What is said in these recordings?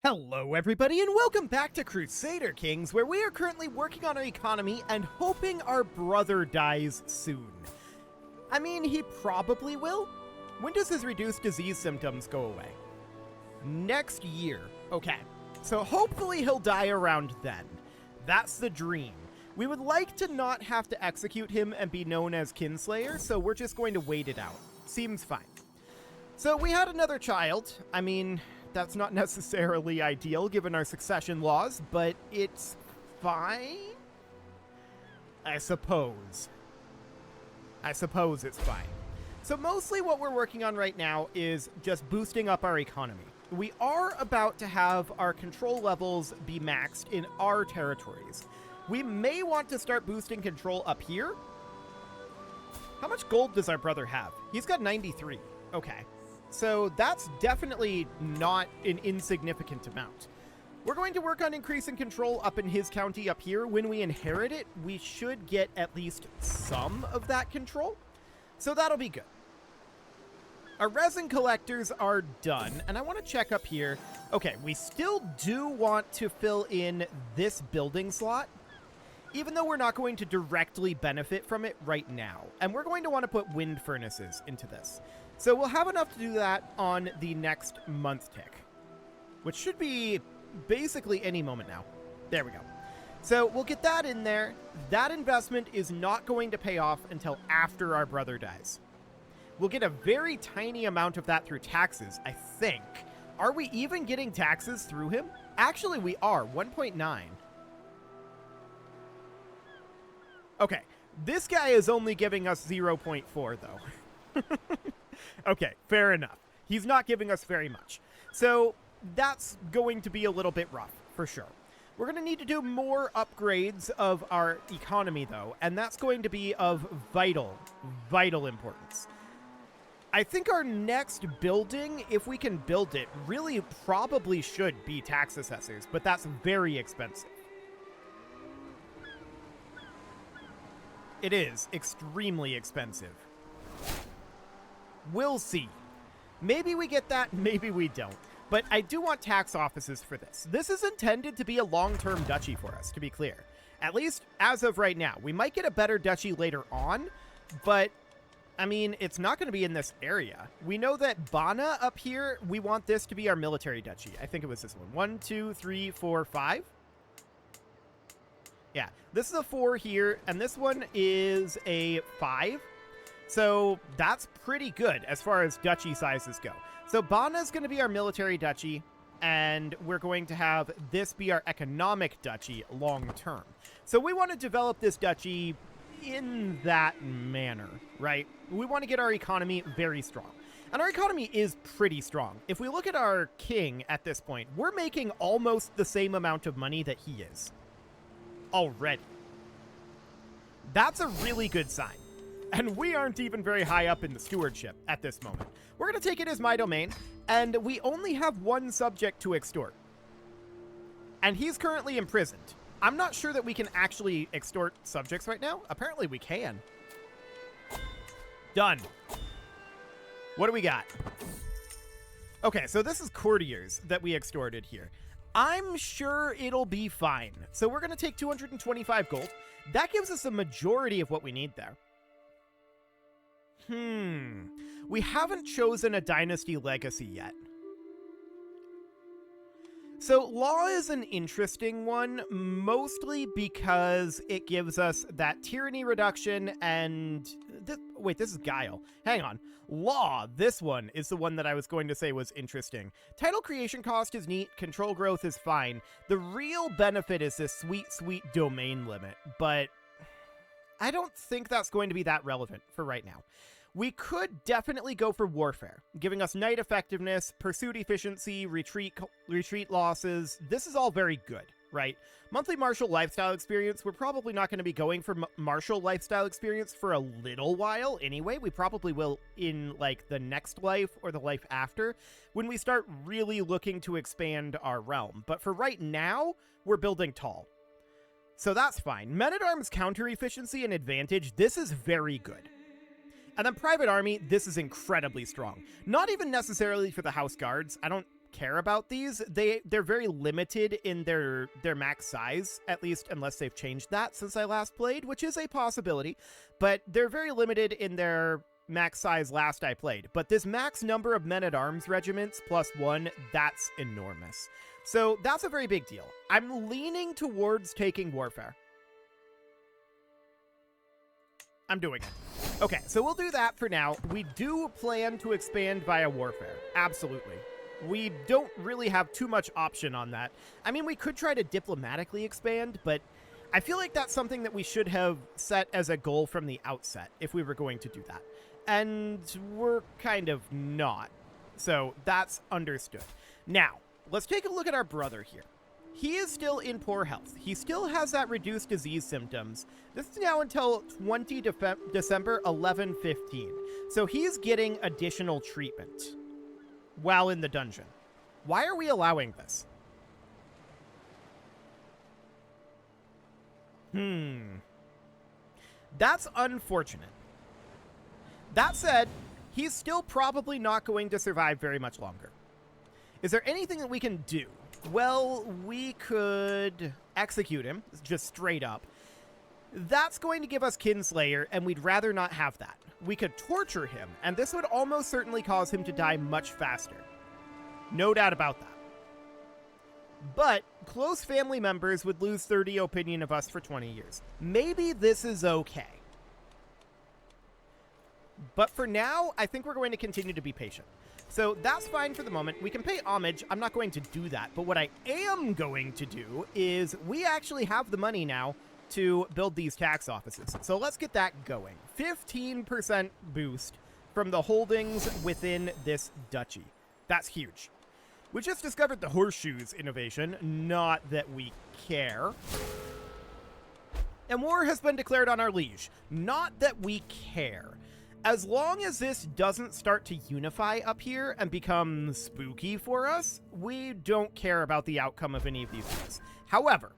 Hello everybody and welcome back to Crusader Kings, where we are currently working on our economy and hoping our brother dies soon. I mean, he probably will. When does his reduced disease symptoms go away? Next year. Okay, so hopefully he'll die around then. That's the dream. We would like to not have to execute him and be known as Kinslayer, so we're just going to wait it out. Seems fine. So we had another child. I mean, that's not necessarily ideal given our succession laws, but it's fine? I suppose it's fine. So mostly what we're working on right now is just boosting up our economy. We are about to have our control levels be maxed in our territories. We may want to start boosting control up here. How much gold does our brother have? He's got 93. Okay. So that's definitely not an insignificant amount. We're going to work on increasing control up in his county up here. When we inherit it, we should get at least some of that control. So that'll be good. Our resin collectors are done, and I want to check up here. Okay, we still do want to fill in this building slot, even though we're not going to directly benefit from it right now. And we're going to want to put wind furnaces into this. So we'll have enough to do that on the next month tick, which should be basically any moment now. There we go. So we'll get that in there. That investment is not going to pay off until after our brother dies. We'll get a very tiny amount of that through taxes, I think. Are we even getting taxes through him? Actually, we are. 1.9. Okay. This guy is only giving us 0.4, though. Okay, fair enough. He's not giving us very much. So that's going to be a little bit rough, for sure. We're going to need to do more upgrades of our economy, though, and that's going to be of vital importance. I think our next building, if we can build it, really probably should be tax assessors, but that's very expensive. It is extremely expensive. We'll see. Maybe we get that, maybe we don't. But I do want tax offices for this. This is intended to be a long-term duchy for us, to be clear. At least as of right now. We might get a better duchy later on, but I mean, it's not going to be in this area. We know that Bana up here, we want this to be our military duchy. I think it was this one. 1, 2, 3, 4, 5. Yeah, this is a 4 here, and this one is a 5. So that's pretty good as far as duchy sizes go. So Bana is going to be our military duchy, and we're going to have this be our economic duchy long term. So we want to develop this duchy in that manner, right? We want to get our economy very strong. And our economy is pretty strong. If we look at our king at this point, we're making almost the same amount of money that he is already. That's a really good sign. And we aren't even very high up in the stewardship at this moment. We're going to take it as my domain, and we only have one subject to extort. And he's currently imprisoned. I'm not sure that we can actually extort subjects right now. Apparently we can. Done. What do we got? Okay, so this is courtiers that we extorted here. I'm sure it'll be fine. So we're going to take 225 gold. That gives us a majority of what we need there. We haven't chosen a dynasty legacy yet. So law is an interesting one, mostly because it gives us that tyranny reduction and... Wait, this is guile. Hang on. Law, this one is the one that I was going to say was interesting. Title creation cost is neat. Control growth is fine. The real benefit is this sweet, sweet domain limit, but I don't think that's going to be that relevant for right now. We could definitely go for warfare, giving us knight effectiveness, pursuit efficiency, retreat losses. This is all very good, right? Monthly martial lifestyle experience, we're probably not going to be going for martial lifestyle experience for a little while anyway. We probably will in like the next life or the life after when we start really looking to expand our realm. But for right now, we're building tall. So that's fine. Men-at-Arms counter efficiency and advantage, this is very good. And then private army, this is incredibly strong. Not even necessarily for the house guards. I don't care about these. They're very limited in their max size, at least unless they've changed that since I last played, which is a possibility. But they're very limited in their max size last I played. But this max number of men-at-arms regiments +1, that's enormous. So that's a very big deal. I'm leaning towards taking warfare. I'm doing it. Okay, so we'll do that for now. We do plan to expand via warfare. Absolutely. We don't really have too much option on that. I mean, we could try to diplomatically expand, but I feel like that's something that we should have set as a goal from the outset if we were going to do that. And we're kind of not. So that's understood. Now, let's take a look at our brother here. He is still in poor health. He still has that reduced disease symptoms. This is now until 20 December 11:15. So he's getting additional treatment while in the dungeon. Why are we allowing this? That's unfortunate. That said, he's still probably not going to survive very much longer. Is there anything that we can do? Well, we could execute him, just straight up. That's going to give us Kinslayer, and we'd rather not have that. We could torture him, and this would almost certainly cause him to die much faster. No doubt about that. But close family members would lose 30 opinion of us for 20 years. Maybe this is okay. But for now, I think we're going to continue to be patient. So that's fine for the moment. We can pay homage. I'm not going to do that. But what I am going to do is we actually have the money now to build these tax offices. So let's get that going. 15% boost from the holdings within this duchy. That's huge. We just discovered the horseshoes innovation. Not that we care. And war has been declared on our liege. Not that we care. As long as this doesn't start to unify up here and become spooky for us, we don't care about the outcome of any of these things. However,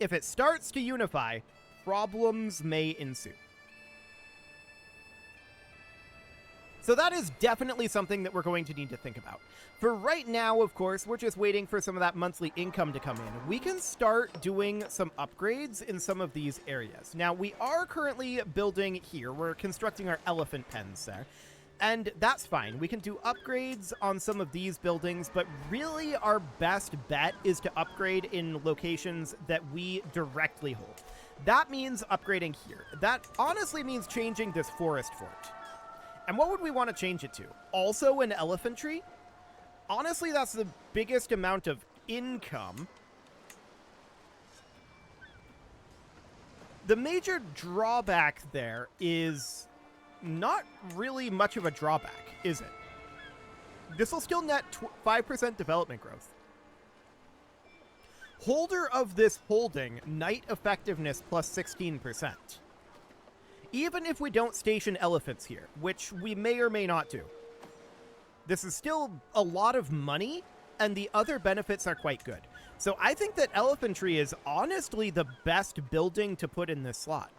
if it starts to unify, problems may ensue. So that is definitely something that we're going to need to think about. For right now, of course, we're just waiting for some of that monthly income to come in. We can start doing some upgrades in some of these areas. Now, we are currently building here. We're constructing our elephant pens there. And that's fine. We can do upgrades on some of these buildings, but really our best bet is to upgrade in locations that we directly hold. That means upgrading here. That honestly means changing this forest fort. And what would we want to change it to? Also an elephantry? Honestly, that's the biggest amount of income. The major drawback there is not really much of a drawback, is it? This will still net 5% development growth. Holder of this holding, knight effectiveness plus 16%. Even if we don't station elephants here, which we may or may not do. This is still a lot of money, and the other benefits are quite good. So I think that elephantry is honestly the best building to put in this slot.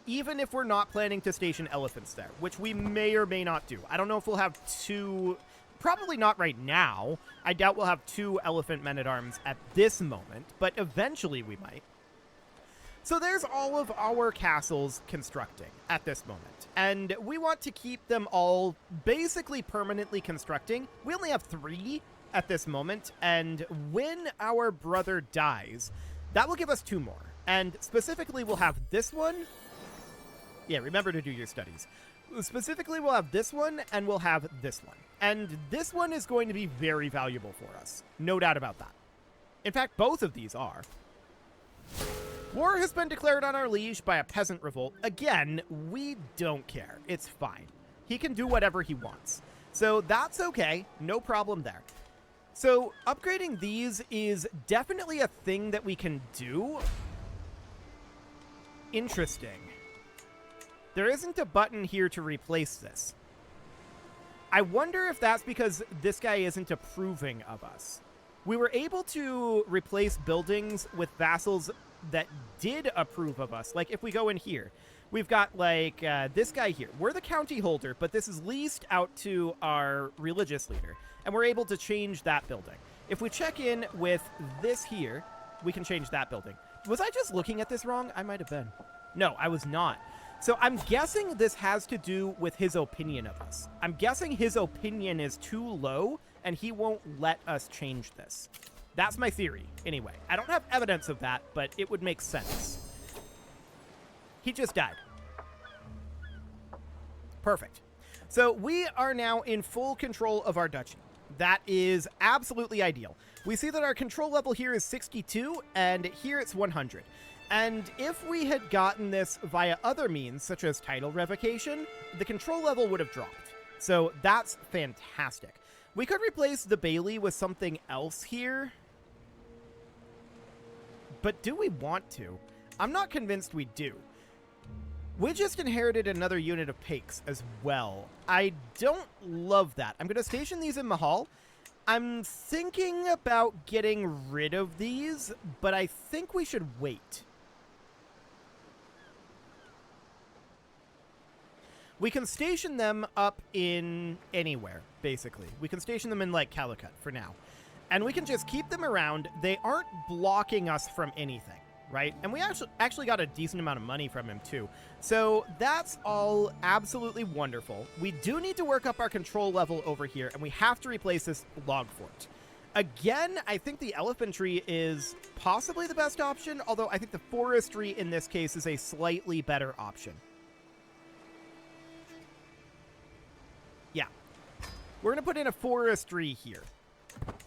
Even if we're not planning to station elephants there, which we may or may not do. I don't know if we'll have two... Probably not right now. I doubt we'll have 2 elephant men-at-arms at this moment, but eventually we might. So there's all of our castles constructing at this moment, and we want to keep them all basically permanently constructing. We only have 3 at this moment, and when our brother dies, that will give us 2 more. And specifically, we'll have this one. Yeah, remember to do your studies. Specifically, we'll have this one, and we'll have this one. And this one is going to be very valuable for us. No doubt about that. In fact, both of these are. War has been declared on our liege by a peasant revolt. Again, we don't care. It's fine. He can do whatever he wants. So that's okay. No problem there. So upgrading these is definitely a thing that we can do. Interesting. There isn't a button here to replace this. I wonder if that's because this guy isn't approving of us. We were able to replace buildings with vassals that did approve of us. Like if we go in here, we've got like this guy here. We're the county holder, but this is leased out to our religious leader. and we're able to change that building. If we check in with this here, we can change that building. Was I just looking at this wrong? I might have been. No, I was not. So I'm guessing this has to do with his opinion of us. I'm guessing his opinion is too low, and he won't let us change this. That's my theory, anyway. I don't have evidence of that, but it would make sense. He just died. Perfect. So we are now in full control of our duchy. That is absolutely ideal. We see that our control level here is 62, and here it's 100. And if we had gotten this via other means, such as title revocation, the control level would have dropped. So that's fantastic. We could replace the Bailey with something else here. But do we want to? I'm not convinced we do. We just inherited another unit of Pakes as well. I don't love that. I'm going to station these in Mahal. I'm thinking about getting rid of these, but I think we should wait. We can station them up in anywhere, basically. We can station them in, like, Calicut for now. And we can just keep them around. They aren't blocking us from anything, right? And we actually got a decent amount of money from him, too. So that's all absolutely wonderful. We do need to work up our control level over here, and we have to replace this log fort. Again, I think the elephantry is possibly the best option, although I think the forestry in this case is a slightly better option. Yeah. We're going to put in a forestry here.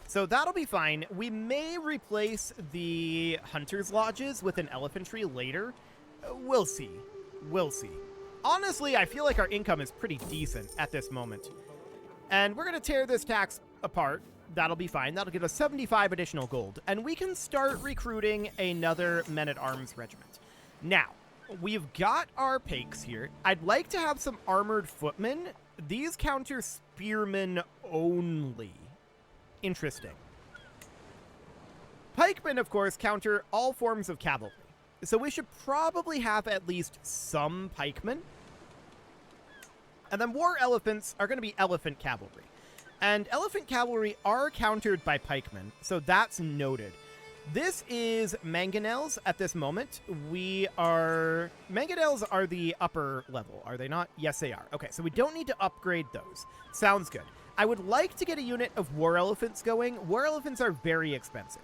So that'll be fine. We may replace the hunter's lodges with an elephantry later. We'll see. We'll see. Honestly, I feel like our income is pretty decent at this moment. And we're going to tear this tax apart. That'll be fine. That'll give us 75 additional gold. And we can start recruiting another men-at-arms regiment. Now, we've got our Pakes here. I'd like to have some armored footmen. These counter spearmen only. Interesting. Pikemen, of course, counter all forms of cavalry. So we should probably have at least some pikemen. And then war elephants are going to be elephant cavalry. And elephant cavalry are countered by pikemen, so that's noted. This is mangonels at this moment. Mangonels are the upper level, are they not? Yes, they are. Okay, so we don't need to upgrade those. Sounds good. I would like to get a unit of war elephants going. War elephants are very expensive.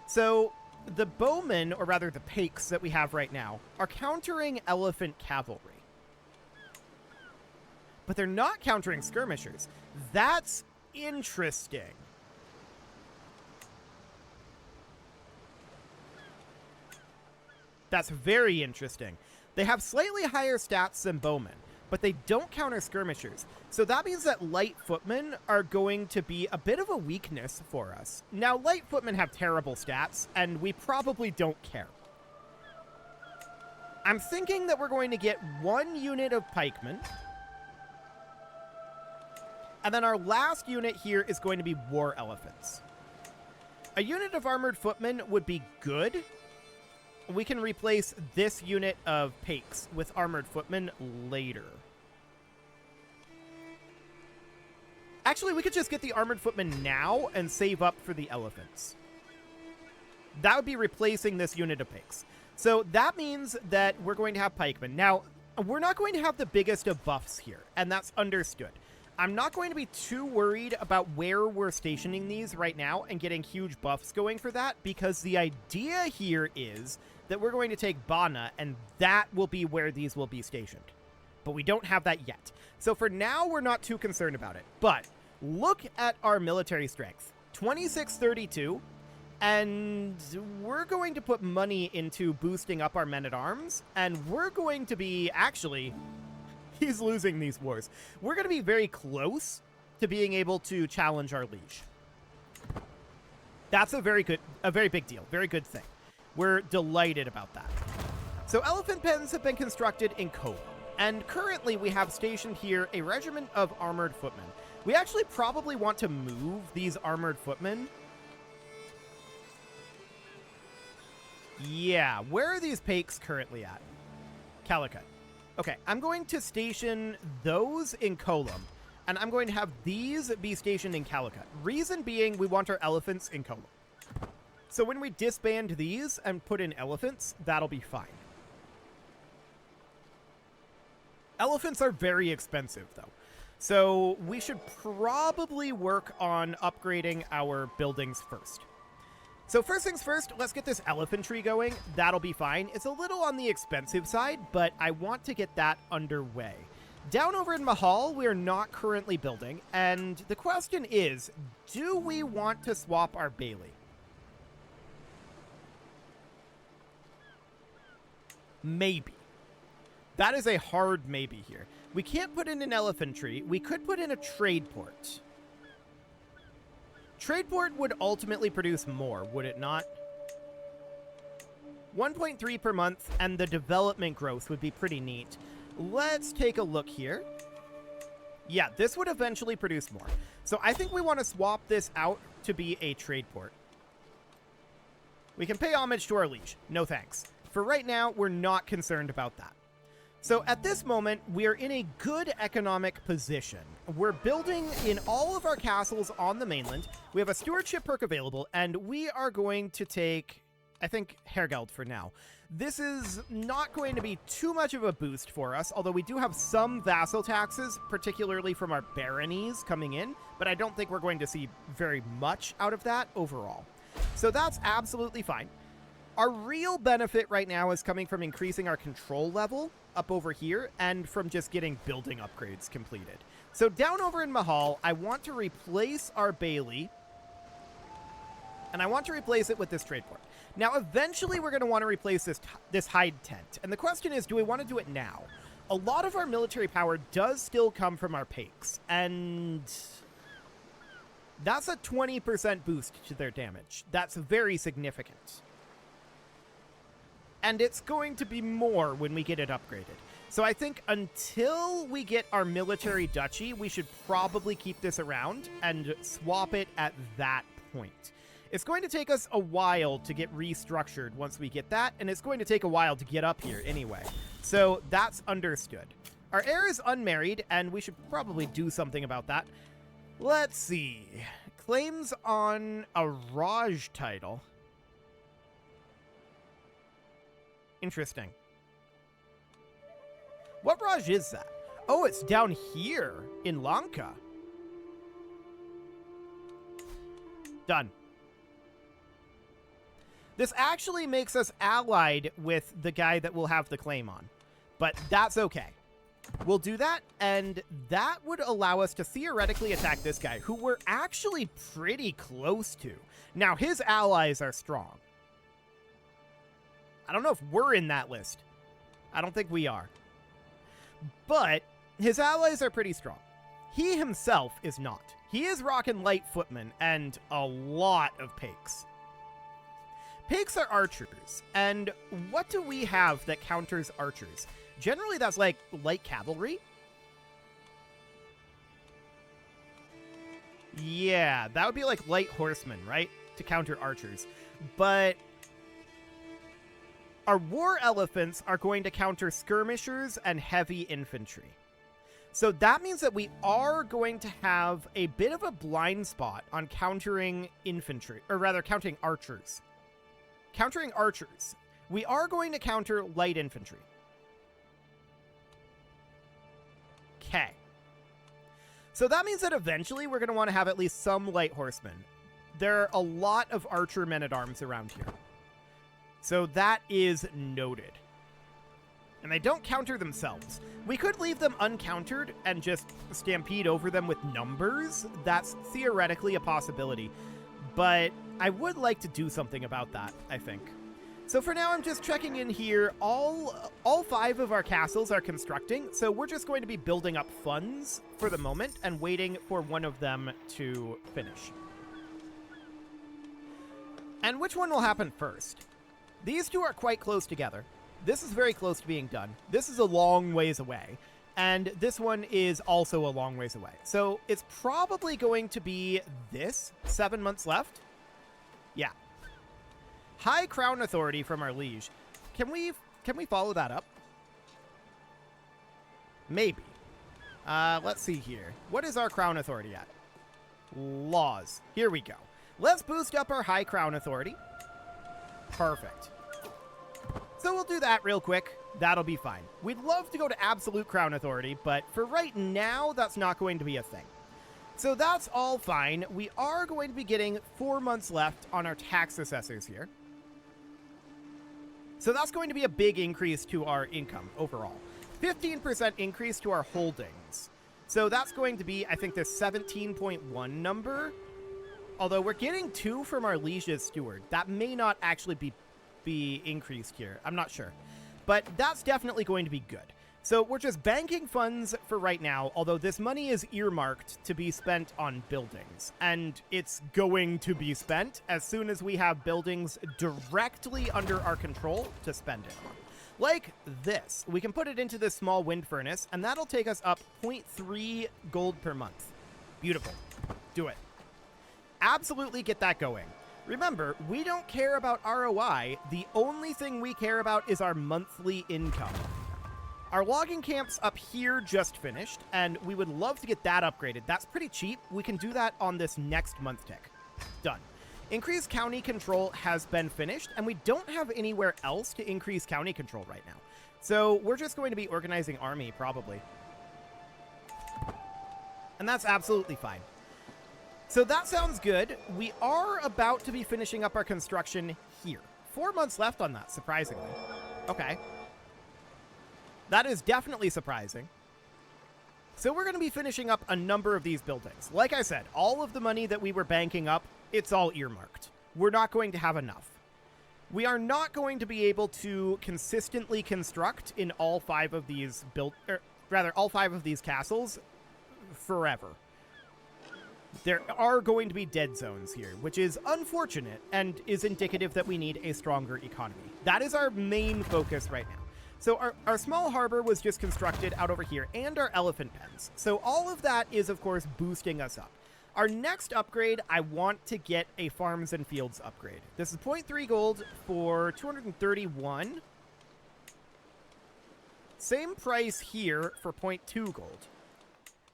So the bowmen, or rather the Pakes that we have right now, are countering elephant cavalry. But they're not countering skirmishers. That's interesting. That's very interesting. They have slightly higher stats than bowmen, but they don't counter skirmishers. So that means that light footmen are going to be a bit of a weakness for us. Now, light footmen have terrible stats, and we probably don't care. I'm thinking that we're going to get one unit of pikemen. And then our last unit here is going to be war elephants. A unit of armored footmen would be good. We can replace this unit of Pakes with armored footmen later. Actually, we could just get the armored footmen now and save up for the elephants. That would be replacing this unit of Pakes. So that means that we're going to have pikemen. Now, we're not going to have the biggest of buffs here, and that's understood. I'm not going to be too worried about where we're stationing these right now and getting huge buffs going for that, because the idea here is that we're going to take Bana, and that will be where these will be stationed. But we don't have that yet. So for now, we're not too concerned about it. But look at our military strength. 2632. And we're going to put money into boosting up our men-at-arms. And we're going to be, actually, he's losing these wars. We're going to be very close to being able to challenge our liege. That's a very big deal. Very good thing. We're delighted about that. So elephant pens have been constructed in Kova. And currently we have stationed here a regiment of armored footmen. We actually probably want to move these armored footmen. Yeah, where are these Pakes currently at? Calicut. Okay, I'm going to station those in Colum. and I'm going to have these be stationed in Calicut. Reason being, we want our elephants in Como. So when we disband these and put in elephants, that'll be fine. Elephants are very expensive, though. So we should probably work on upgrading our buildings first. So first things first, let's get this elephantry going. That'll be fine. It's a little on the expensive side, but I want to get that underway. Down over in Mahal, we are not currently building, and the question is, do we want to swap our Bailey? Maybe. That is a hard maybe here. We can't put in an elephantry. We could put in a trade port. Trade port would ultimately produce more, would it not? 1.3 per month, and the development growth would be pretty neat. Let's take a look here. Yeah, this would eventually produce more. So I think we want to swap this out to be a trade port. We can pay homage to our liege. No thanks. For right now, we're not concerned about that. So at this moment, we're in a good economic position. We're building in all of our castles on the mainland. We have a stewardship perk available, and we are going to take, I think, Hergeld for now. This is not going to be too much of a boost for us, although we do have some vassal taxes, particularly from our baronies coming in, but I don't think we're going to see very much out of that overall. So that's absolutely fine. Our real benefit right now is coming from increasing our control level up over here and from just getting building upgrades completed. So down over in Mahal, I want to replace our Bailey, and I want to replace it with this trade port. Now, eventually, we're going to want to replace this hide tent, and the question is, do we want to do it now? A lot of our military power does still come from our Pakes, and that's a 20% boost to their damage. That's very significant. And it's going to be more when we get it upgraded. So I think until we get our military duchy, we should probably keep this around and swap it at that point. It's going to take us a while to get restructured once we get that, and it's going to take a while to get up here anyway. So that's understood. Our heir is unmarried, and we should probably do something about that. Let's see. Claims on a Raj title. Interesting. What Raj is that? Oh, it's down here in Lanka. Done. This actually makes us allied with the guy that we'll have the claim on. But that's okay. We'll do that, and that would allow us to theoretically attack this guy, who we're actually pretty close to. Now, his allies are strong. I don't know if we're in that list. I don't think we are. But his allies are pretty strong. He himself is not. He is rocking light footmen and a lot of Pakes. Pakes are archers, and what do we have that counters archers? Generally, that's like light cavalry. Yeah, that would be like light horsemen, right? To counter archers. But our war elephants are going to counter skirmishers and heavy infantry. So that means that we are going to have a bit of a blind spot on countering infantry, or rather counting archers. Countering archers. We are going to counter light infantry. Okay. So that means that eventually we're going to want to have at least some light horsemen. There are a lot of archer men-at-arms around here. So that is noted. And they don't counter themselves. We could leave them uncountered and just stampede over them with numbers. That's theoretically a possibility. But I would like to do something about that, I think. So for now, I'm just checking in here. All 5 of our castles are constructing, so we're just going to be building up funds for the moment and waiting for one of them to finish. And which one will happen first? These two are quite close together. This is very close to being done. This is a long ways away. And this one is also a long ways away. So it's probably going to be this. 7 months left. Yeah. High crown authority from our liege. Can we follow that up? Maybe. Let's see here. What is our crown authority at? Laws. Here we go. Let's boost up our high crown authority. Perfect. So we'll do that real quick. That'll be fine. We'd love to go to absolute crown authority, but for right now, that's not going to be a thing. So that's all fine. We are going to be getting 4 months left on our tax assessors here. So that's going to be a big increase to our income overall. 15% increase to our holdings. So that's going to be, I think, the 17.1 number. Although we're getting 2 from our liege's steward. That may not actually be increased here. I'm not sure. But that's definitely going to be good. So we're just banking funds for right now, although this money is earmarked to be spent on buildings. And it's going to be spent as soon as we have buildings directly under our control to spend it on. Like this. We can put it into this small wind furnace, and that'll take us up 0.3 gold per month. Beautiful. Do it. Absolutely get that going. Remember, we don't care about ROI. The only thing we care about is our monthly income. Our logging camp's up here just finished, and we would love to get that upgraded. That's pretty cheap. We can do that on this next month tick. Done. Increased county control has been finished, and we don't have anywhere else to increase county control right now. So we're just going to be organizing army, probably. And that's absolutely fine. So that sounds good. We are about to be finishing up our construction here. 4 months left on that, surprisingly. Okay. That is definitely surprising. So we're going to be finishing up a number of these buildings. Like I said, all of the money that we were banking up, it's all earmarked. We're not going to have enough. We are not going to be able to consistently construct in all 5 of these all 5 of these castles forever. There are going to be dead zones here, which is unfortunate and is indicative that we need a stronger economy. That is our main focus right now. So our small harbor was just constructed out over here, and our elephant pens. So all of that is, of course, boosting us up. Our next upgrade, I want to get a farms and fields upgrade. This is 0.3 gold for 231. Same price here for 0.2 gold.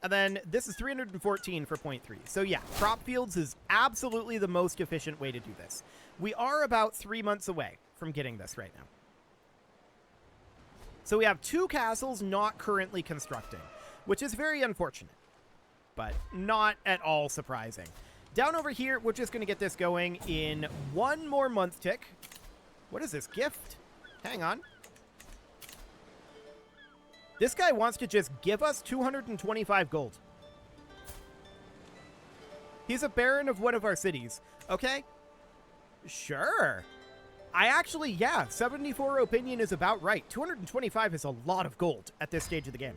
And then this is 314 for 0.3. So yeah, crop fields is absolutely the most efficient way to do this. We are about 3 months away from getting this right now. So we have 2 castles not currently constructing, which is very unfortunate, but not at all surprising. Down over here, we're just going to get this going in 1 more month tick. What is this gift? Hang on. This guy wants to just give us 225 gold. He's a baron of one of our cities. Okay. Sure. I actually, yeah, 74 opinion is about right. 225 is a lot of gold at this stage of the game.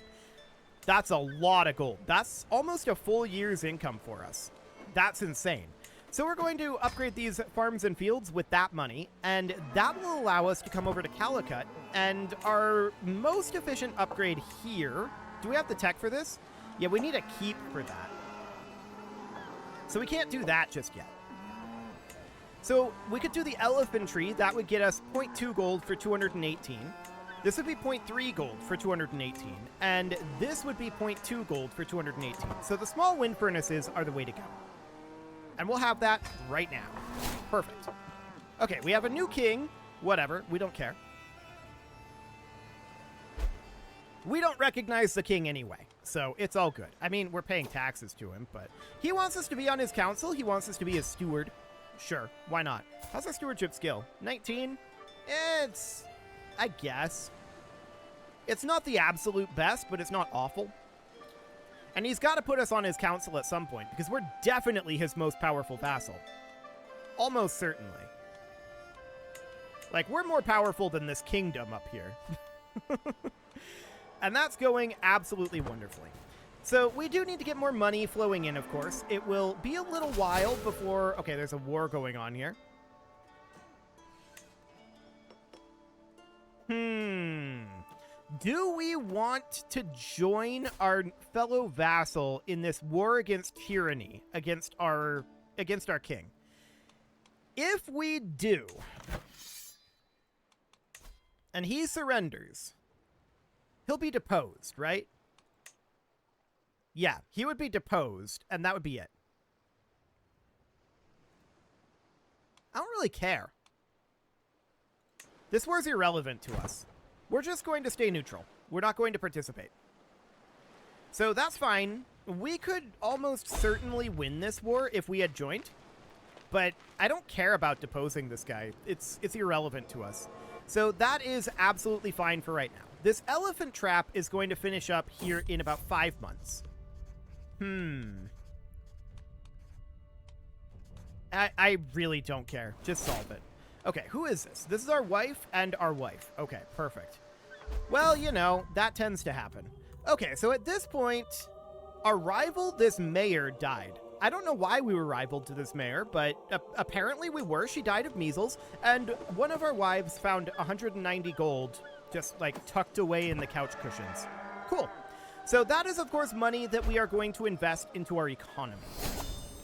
That's a lot of gold. That's almost a full year's income for us. That's insane. So we're going to upgrade these farms and fields with that money, and that will allow us to come over to Calicut, and our most efficient upgrade here... Do we have the tech for this? Yeah, we need a keep for that. So we can't do that just yet. So we could do the elephantry. That would get us 0.2 gold for 218. This would be 0.3 gold for 218. And this would be 0.2 gold for 218. So the small wind furnaces are the way to go. And we'll have that right now. Perfect. Okay, we have a new king. Whatever, we don't care. We don't recognize the king anyway, so it's all good. I mean, we're paying taxes to him, but he wants us to be on his council. He wants us to be his steward. Sure, why not? How's our stewardship skill? 19? It's... I guess. It's not the absolute best, but it's not awful. And he's got to put us on his council at some point, because we're definitely his most powerful vassal. Almost certainly. Like, we're more powerful than this kingdom up here. And that's going absolutely wonderfully. So we do need to get more money flowing in, of course. It will be a little while before... Okay, there's a war going on here. Do we want to join our fellow vassal in this war against tyranny, against our king? If we do, and he surrenders, he'll be deposed, right? Yeah, he would be deposed, and that would be it. I don't really care. This war's irrelevant to us. We're just going to stay neutral. We're not going to participate. So that's fine. We could almost certainly win this war if we had joined. But I don't care about deposing this guy. It's irrelevant to us. So that is absolutely fine for right now. This elephant trap is going to finish up here in about 5 months. I really don't care. Just solve it. Okay, who is this? This is our wife and our wife. Okay, perfect. Well, you know, that tends to happen. Okay, so at this point, our rival, this mayor, died. I don't know why we were rivaled to this mayor, but apparently we were. She died of measles, and one of our wives found 190 gold just, like, tucked away in the couch cushions. Cool. So that is, of course, money that we are going to invest into our economy.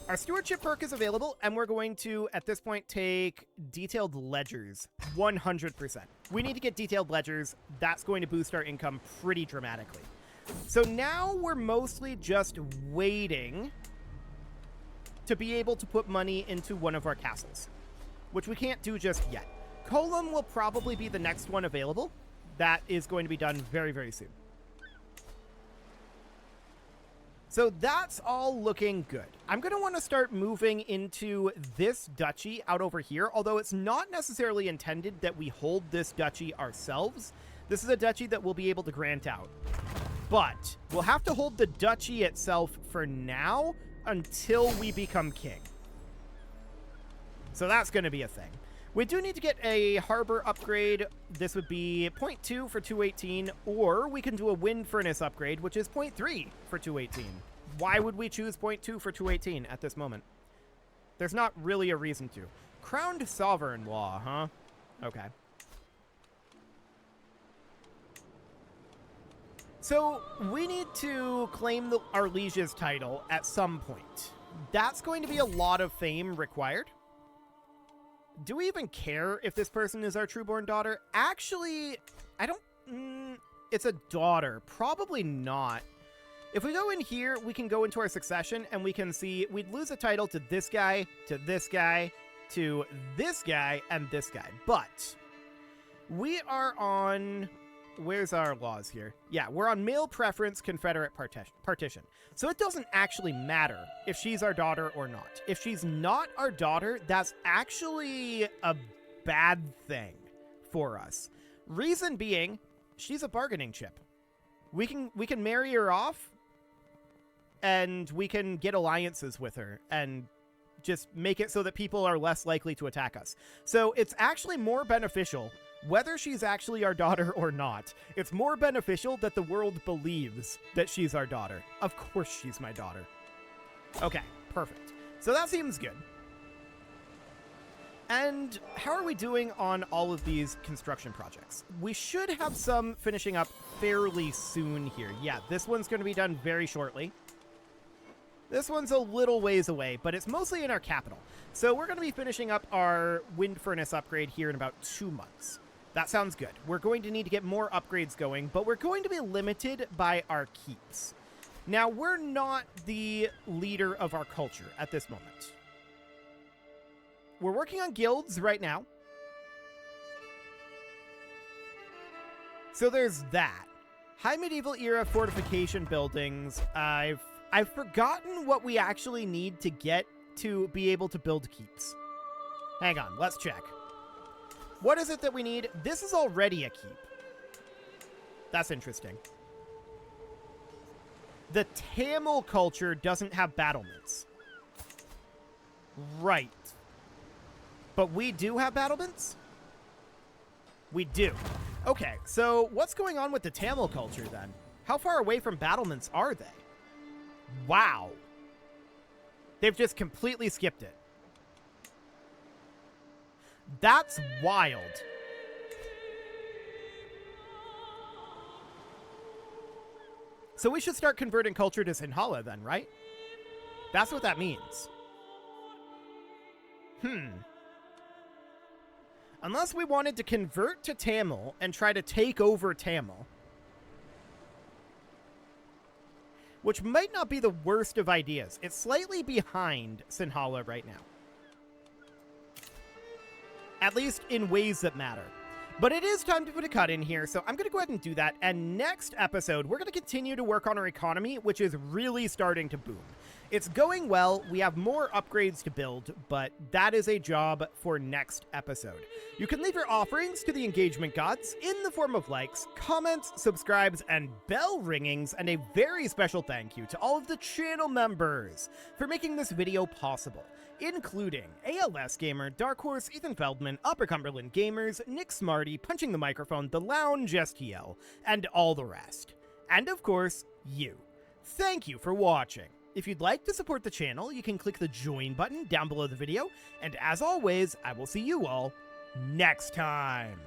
Our stewardship perk is available, and we're going to, at this point, take detailed ledgers 100%. We need to get detailed ledgers. That's going to boost our income pretty dramatically. So now we're mostly just waiting to be able to put money into one of our castles, which we can't do just yet. Colum will probably be the next one available. That is going to be done very, very soon. So that's all looking good. I'm going to want to start moving into this duchy out over here, although it's not necessarily intended that we hold this duchy ourselves. This is a duchy that we'll be able to grant out. But we'll have to hold the duchy itself for now until we become king. So that's going to be a thing. We do need to get a harbor upgrade. This would be 0.2 for 218, or we can do a wind furnace upgrade, which is 0.3 for 218. Why would we choose 0.2 for 218 at this moment? There's not really a reason to. Crowned sovereign law, huh? Okay. So we need to claim our liege's title at some point. That's going to be a lot of fame required. Do we even care if this person is our trueborn daughter? Actually, I don't... it's a daughter. Probably not. If we go in here, we can go into our succession, and we can see we'd lose a title to this guy, to this guy, to this guy, and this guy. But we are on... Where's our laws here? Yeah, we're on male preference Confederate partition. So it doesn't actually matter if she's our daughter or not. If she's not our daughter, that's actually a bad thing for us. Reason being, she's a bargaining chip. We can marry her off, and we can get alliances with her and just make it so that people are less likely to attack us. So it's actually more beneficial whether she's actually our daughter or not. It's more beneficial that the world believes that she's our daughter. Of course she's my daughter. Okay, perfect. So that seems good. And how are we doing on all of these construction projects? We should have some finishing up fairly soon here. Yeah, this one's going to be done very shortly. This one's a little ways away, but it's mostly in our capital. So we're going to be finishing up our wind furnace upgrade here in about 2 months. That sounds good. We're going to need to get more upgrades going, but we're going to be limited by our keeps. Now, we're not the leader of our culture at this moment. We're working on guilds right now. So there's that. High medieval era fortification buildings. I've forgotten what we actually need to get to be able to build keeps. Hang on, let's check. What is it that we need? This is already a keep. That's interesting. The Tamil culture doesn't have battlements. Right. But we do have battlements? We do. Okay, so what's going on with the Tamil culture then? How far away from battlements are they? Wow. They've just completely skipped it. That's wild. So we should start converting culture to Sinhala then, right? That's what that means. Unless we wanted to convert to Tamil and try to take over Tamil. which might not be the worst of ideas. It's slightly behind Sinhala right now, at least in ways that matter. But it is time to put a cut in here, so I'm going to go ahead and do that. And next episode, we're going to continue to work on our economy, which is really starting to boom. It's going well. We have more upgrades to build, but that is a job for next episode. You can leave your offerings to the engagement gods in the form of likes, comments, subscribes, and bell ringings, and a very special thank you to all of the channel members for making this video possible, including ALS Gamer, Dark Horse, Ethan Feldman, Upper Cumberland Gamers, Nick Smarty, Punching the Microphone, The Lounge STL, and all the rest. And of course, you. Thank you for watching. If you'd like to support the channel, you can click the join button down below the video, and as always, I will see you all next time.